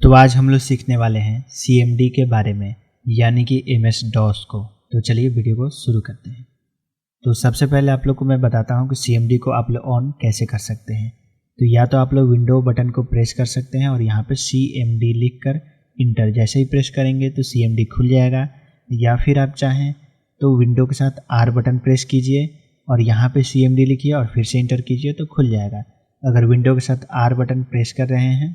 तो आज हम लोग सीखने वाले हैं CMD के बारे में, यानी कि MS-DOS को। तो चलिए वीडियो को शुरू करते हैं। तो सबसे पहले आप लोग को मैं बताता हूँ कि CMD को आप लोग ऑन कैसे कर सकते हैं। तो या तो आप लोग विंडो बटन को प्रेस कर सकते हैं और यहाँ पे CMD लिख कर इंटर जैसे ही प्रेस करेंगे तो CMD खुल जाएगा, या फिर आप चाहें तो विंडो के साथ R बटन प्रेस कीजिए और यहाँ पे CMD लिखिए और फिर से इंटर कीजिए तो खुल जाएगा। अगर विंडो के साथ R बटन प्रेस कर रहे हैं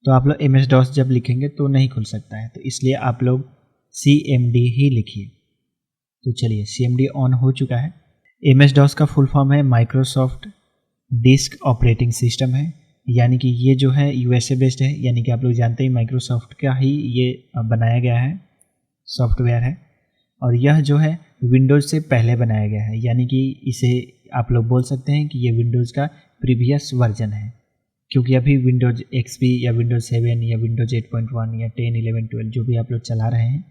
तो आप लोग MS-DOS जब लिखेंगे तो नहीं खुल सकता है, तो इसलिए आप लोग CMD ही लिखिए। तो चलिए CMD ऑन हो चुका है। MS-DOS का फुल फॉर्म है माइक्रोसॉफ्ट डिस्क ऑपरेटिंग सिस्टम है, यानी कि ये जो है USA बेस्ड है, यानी कि आप लोग जानते हैं माइक्रोसॉफ्ट का ही ये बनाया गया है सॉफ्टवेयर है। और यह जो है विंडोज़ से पहले बनाया गया है, यानी कि इसे आप लोग बोल सकते हैं कि ये विंडोज़ का प्रीवियस वर्जन है, क्योंकि अभी विंडोज़ XP या विंडोज़ 7 या विंडोज़ 8.1 या 10, 11, 12 जो भी आप लोग चला रहे हैं,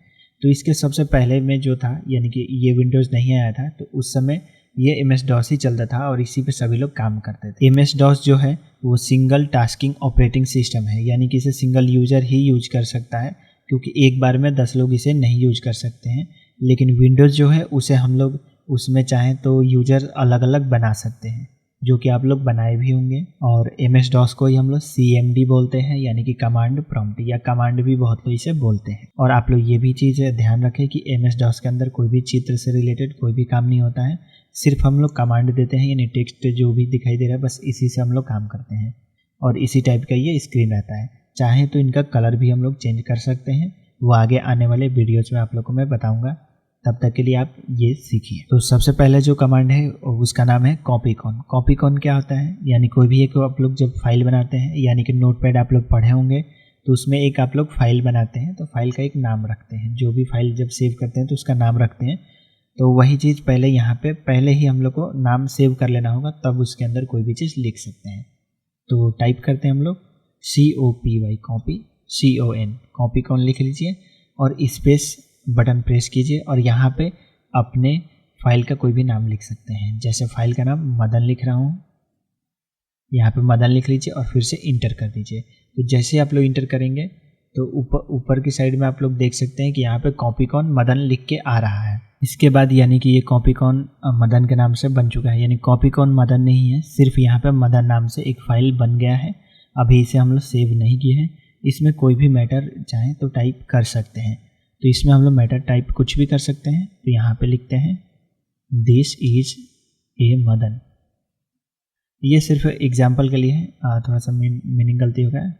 तो इसके सबसे पहले में जो था, यानी कि ये विंडोज़ नहीं आया था, तो उस समय ये MS-DOS ही चलता था और इसी पे सभी लोग काम करते थे। MS-DOS जो है वो सिंगल टास्किंग ऑपरेटिंग सिस्टम है, यानी कि इसे सिंगल यूज़र ही यूज कर सकता है, क्योंकि एक बार में 10 लोग इसे नहीं यूज कर सकते हैं। लेकिन विंडोज़ जो है उसे हम लोग उसमें चाहें तो यूज़र अलग अलग बना सकते हैं, जो कि आप लोग बनाए भी होंगे। और MS-DOS को ही हम लोग CMD बोलते हैं, यानी कि कमांड प्रॉम्प्ट, या कमांड भी बहुत लोग इसे बोलते हैं। और आप लोग ये भी चीज़ ध्यान रखें कि MS-DOS के अंदर कोई भी चित्र से रिलेटेड कोई भी काम नहीं होता है, सिर्फ हम लोग कमांड देते हैं, यानी टेक्स्ट जो भी दिखाई दे रहा है बस इसी से हम लोग काम करते हैं। और इसी टाइप का ये स्क्रीन रहता है। चाहें तो इनका कलर भी हम लोग चेंज कर सकते हैं, वो आगे आने वाले वीडियोज़ में आप लोग को मैं बताऊँगा, तब तक के लिए आप ये सीखिए। तो सबसे पहले जो कमांड है उसका नाम है कॉपीकॉन। कॉपीकॉन क्या होता है, यानी कोई भी एक आप लोग जब फाइल बनाते हैं, यानी कि नोटपैड आप लोग पढ़े होंगे, तो उसमें एक आप लोग फाइल बनाते हैं तो फाइल का एक नाम रखते हैं। जो भी फाइल जब सेव करते हैं तो उसका नाम रखते हैं। तो वही चीज़ पहले यहाँ पे पहले ही हम लोग को नाम सेव कर लेना होगा, तब उसके अंदर कोई भी चीज़ लिख सकते हैं। तो टाइप करते हैं हम लोग COPY कॉपी, CON कॉपीकॉन लिख लीजिए और स्पेस बटन प्रेस कीजिए और यहाँ पे अपने फाइल का कोई भी नाम लिख सकते हैं। जैसे फाइल का नाम मदन लिख रहा हूँ, यहाँ पे मदन लिख लीजिए और फिर से इंटर कर दीजिए। तो जैसे आप लोग इंटर करेंगे तो ऊपर की साइड में आप लोग देख सकते हैं कि यहाँ पे कॉपीकॉन मदन लिख के आ रहा है। इसके बाद यानी कि ये कॉपीकॉन मदन के नाम से बन चुका है, यानी कॉपीकॉन मदन नहीं है, सिर्फ यहाँ पे मदन नाम से एक फाइल बन गया है। अभी इसे हम लोग सेव नहीं किए हैं। इसमें कोई भी मैटर चाहें तो टाइप कर सकते हैं, तो इसमें हम लोग मैटर टाइप कुछ भी कर सकते हैं। तो यहाँ पे लिखते हैं दिस इज ए मदन। ये सिर्फ एग्जाम्पल के लिए है, थोड़ा सा मीनिंग गलती हो गया,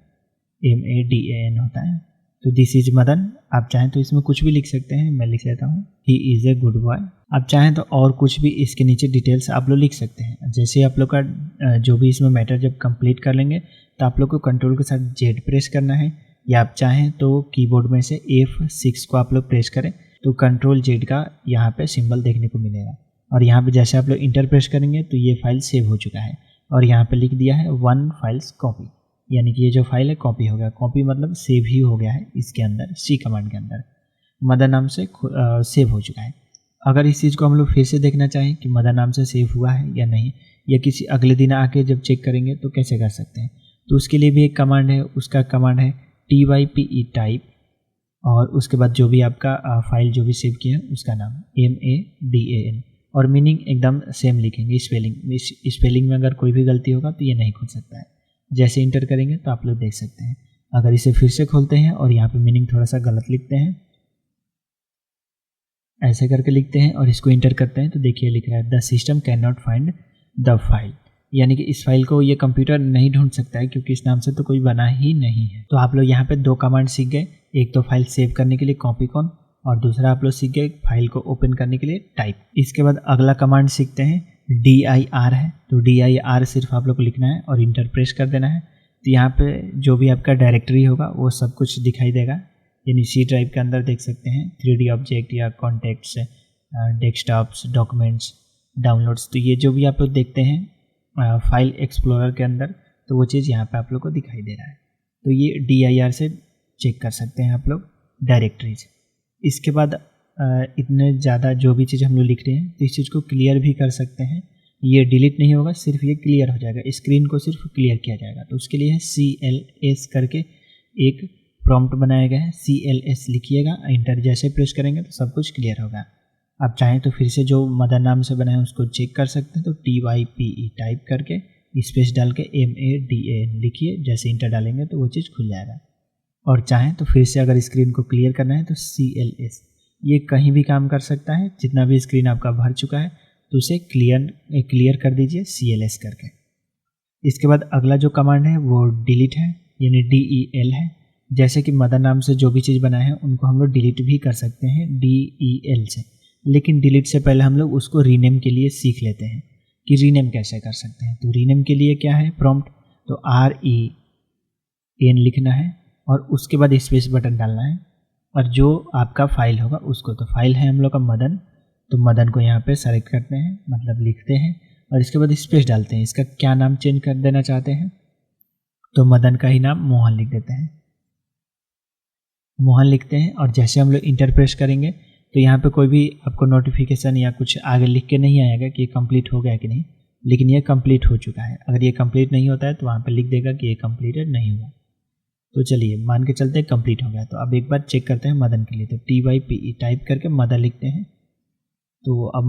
MADAN होता है। तो दिस इज मदन, आप चाहें तो इसमें कुछ भी लिख सकते हैं। मैं लिख लेता हूँ he is a good boy. आप चाहें तो और कुछ भी इसके नीचे डिटेल्स आप लोग लिख सकते हैं। जैसे आप लोग का जो भी इसमें मैटर जब कंप्लीट कर लेंगे तो आप लोग को कंट्रोल के साथ Z प्रेस करना है, या आप चाहें तो कीबोर्ड में से F6 को आप लोग प्रेस करें तो कंट्रोल Z का यहाँ पे सिंबल देखने को मिलेगा। और यहाँ पे जैसे आप लोग इंटर प्रेस करेंगे तो ये फाइल सेव हो चुका है और यहाँ पे लिख दिया है 1 फाइल्स कॉपी, यानी कि ये जो फाइल है कॉपी हो गया। कॉपी मतलब सेव ही हो गया है इसके अंदर, C कमांड के अंदर मदर नाम से सेव हो चुका है। अगर इस चीज़ को हम लोग फिर से देखना चाहें कि मदर नाम से सेव हुआ है या नहीं, या किसी अगले दिन आके जब चेक करेंगे तो कैसे कर सकते हैं, तो उसके लिए भी एक कमांड है। उसका कमांड है TYPE टाइप, और उसके बाद जो भी आपका फाइल जो भी सेव किया है उसका नाम MADAN, और मीनिंग एकदम सेम लिखेंगे। स्पेलिंग में अगर कोई भी गलती होगा तो ये नहीं खुल सकता है। जैसे इंटर करेंगे तो आप लोग देख सकते हैं। अगर इसे फिर से खोलते हैं और यहाँ पे मीनिंग थोड़ा सा गलत लिखते हैं, ऐसे करके लिखते हैं और इसको इंटर करते हैं तो देखिए लिख रहा है the system can not find the file, यानी कि इस फाइल को ये कंप्यूटर नहीं ढूंढ सकता है, क्योंकि इस नाम से तो कोई बना ही नहीं है। तो आप लोग यहाँ पे 2 कमांड सीख गए, एक तो फाइल सेव करने के लिए कॉपीकॉन, और दूसरा आप लोग सीख गए फाइल को ओपन करने के लिए टाइप। इसके बाद अगला कमांड सीखते हैं DIR है। तो DIR सिर्फ आप लोग को लिखना है और इंटर प्रेस कर देना है। तो यहाँ पे जो भी आपका डायरेक्टरी होगा वो सब कुछ दिखाई देगा, यानी C ड्राइव के अंदर देख सकते हैं 3D ऑब्जेक्ट या कॉन्टेक्ट्स, डेस्कटॉप्स, डॉक्यूमेंट्स, डाउनलोड्स। तो ये जो भी आप लोग देखते हैं फाइल एक्सप्लोरर के अंदर, तो वो चीज़ यहाँ पे आप लोग को दिखाई दे रहा है। तो ये DIR से चेक कर सकते हैं आप लोग डायरेक्टरीज। इसके बाद इतने ज़्यादा जो भी चीज़ हम लोग लिख रहे हैं तो इस चीज़ को क्लियर भी कर सकते हैं। ये डिलीट नहीं होगा, सिर्फ ये क्लियर हो जाएगा, स्क्रीन को सिर्फ क्लियर किया जाएगा। तो उसके लिए है CLS करके एक प्रॉम्प्ट बनाया गया है, CLS लिखिएगा, इंटर जैसे प्रेस करेंगे तो सब कुछ क्लियर होगा। आप चाहें तो फिर से जो मदर नाम से बना है उसको चेक कर सकते हैं, तो TYPE टाइप करके स्पेस डाल के MADAN लिखिए, जैसे इंटर डालेंगे तो वो चीज़ खुल जाएगा। और चाहें तो फिर से अगर स्क्रीन को क्लियर करना है तो CLS, ये कहीं भी काम कर सकता है, जितना भी स्क्रीन आपका भर चुका है तो उसे क्लियर कर दीजिए CLS करके। इसके बाद अगला जो कमांड है वो डिलीट है, यानी DEL है। जैसे कि मदर नाम से जो भी चीज़ बनाए हैं उनको हम लोग डिलीट भी कर सकते हैं DEL से, लेकिन डिलीट से पहले हम लोग उसको रीनेम के लिए सीख लेते हैं कि रीनेम कैसे कर सकते हैं। तो रीनेम के लिए क्या है प्रॉम्प्ट, तो REN लिखना है और उसके बाद स्पेस बटन डालना है, और जो आपका फाइल होगा उसको, तो फाइल है हम लोग का मदन, तो मदन को यहाँ पे सेलेक्ट करते हैं, मतलब लिखते हैं और इसके बाद स्पेस डालते हैं। इसका क्या नाम चेंज कर देना चाहते हैं, तो मदन का ही नाम मोहन लिख देते हैं, मोहन लिखते हैं। और जैसे हम लोग इंटर प्रेस करेंगे तो यहाँ पे कोई भी आपको नोटिफिकेशन या कुछ आगे लिख के नहीं आएगा कि ये कंप्लीट हो गया कि नहीं, लेकिन ये कंप्लीट हो चुका है। अगर ये कंप्लीट नहीं होता है तो वहाँ पे लिख देगा कि ये कंप्लीटेड नहीं हुआ। तो चलिए मान के चलते कंप्लीट हो गया। तो अब एक बार चेक करते हैं मदन के लिए, तो TYPE टाइप करके मदन लिखते हैं। तो अब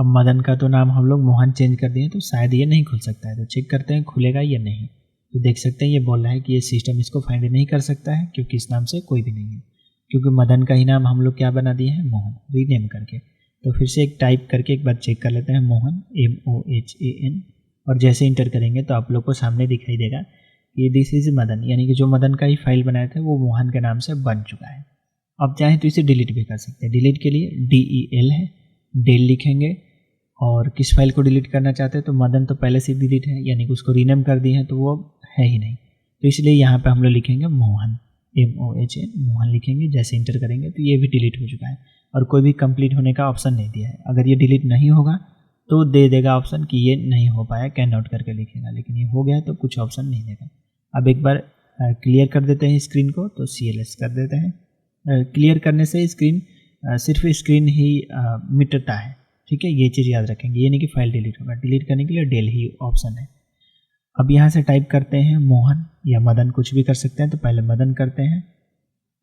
मदन का तो नाम हम लोग मोहन चेंज कर दिए, तो शायद ये नहीं खुल सकता है। तो चेक करते हैं खुलेगा या नहीं। तो देख सकते हैं ये बोल रहा है कि ये सिस्टम इसको फाइंड नहीं कर सकता है क्योंकि इस नाम से कोई भी नहीं है, क्योंकि मदन का ही नाम हम लोग क्या बना दिए हैं, मोहन, रीनेम करके। तो फिर से एक टाइप करके एक बार चेक कर लेते हैं, मोहन MOHAN, और जैसे इंटर करेंगे तो आप लोग को सामने दिखाई देगा कि दिस इज मदन, यानी कि जो मदन का ही फाइल बनाया था वो मोहन के नाम से बन चुका है। अब चाहें तो इसे डिलीट भी कर सकते हैं। डिलीट के लिए DEL है, डेल लिखेंगे, और किस फाइल को डिलीट करना चाहते हैं, तो मदन तो पहले से डिलीट है, यानी कि उसको रीनेम कर दिए हैं तो वो है ही नहीं, तो इसलिए यहाँ पे हम लोग लिखेंगे मोहन, MOHAN, मोहन लिखेंगे। जैसे इंटर करेंगे तो ये भी डिलीट हो चुका है और कोई भी कंप्लीट होने का ऑप्शन नहीं दिया है। अगर ये डिलीट नहीं होगा तो दे देगा ऑप्शन कि ये नहीं हो पाया, कैन नॉट करके लिखेगा, लेकिन ये हो गया तो कुछ ऑप्शन नहीं देगा। अब एक बार क्लियर कर देते हैं स्क्रीन को, तो CLS कर देते हैं। क्लियर करने से स्क्रीन सिर्फ स्क्रीन ही मिटता है, ठीक है, ये चीज़ याद रखेंगे, ये नहीं कि फाइल डिलीट होगा। डिलीट करने के लिए डेल ही ऑप्शन है। अब यहाँ से टाइप करते हैं मोहन या मदन, कुछ भी कर सकते हैं। तो पहले मदन करते हैं,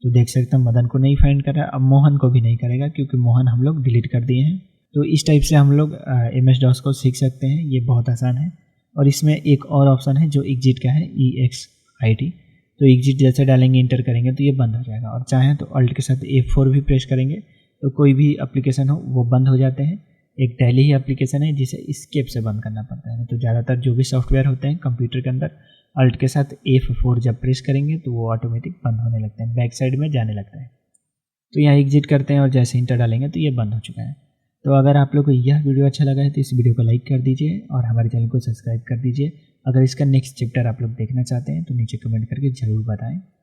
तो देख सकते हैं मदन को नहीं फाइंड कर रहा है। अब मोहन को भी नहीं करेगा क्योंकि मोहन हम लोग डिलीट कर दिए हैं। तो इस टाइप से हम लोग MS-DOS को सीख सकते हैं, ये बहुत आसान है। और इसमें एक और ऑप्शन है जो एग्जिट का है, EXIT, तो एग्जिट जैसे डालेंगे इंटर करेंगे तो ये बंद हो जाएगा। और चाहें तो अल्ट के साथ F4 भी प्रेस करेंगे तो कोई भी एप्लीकेशन हो वो बंद हो जाते हैं। एक टैली ही एप्लीकेशन है जिसे एस्केप से बंद करना पड़ता है, तो ज़्यादातर जो भी सॉफ्टवेयर होते हैं कंप्यूटर के अंदर अल्ट के साथ F4 जब प्रेस करेंगे तो वो ऑटोमेटिक बंद होने लगते हैं, बैक साइड में जाने लगता है। तो यहाँ एग्जिट करते हैं और जैसे इंटर डालेंगे तो ये बंद हो चुका है। तो अगर आप लोग को यह वीडियो अच्छा लगा है तो इस वीडियो को लाइक कर दीजिए और हमारे चैनल को सब्सक्राइब कर दीजिए। अगर इसका नेक्स्ट चैप्टर आप लोग देखना चाहते हैं तो नीचे कमेंट करके ज़रूर बताएं।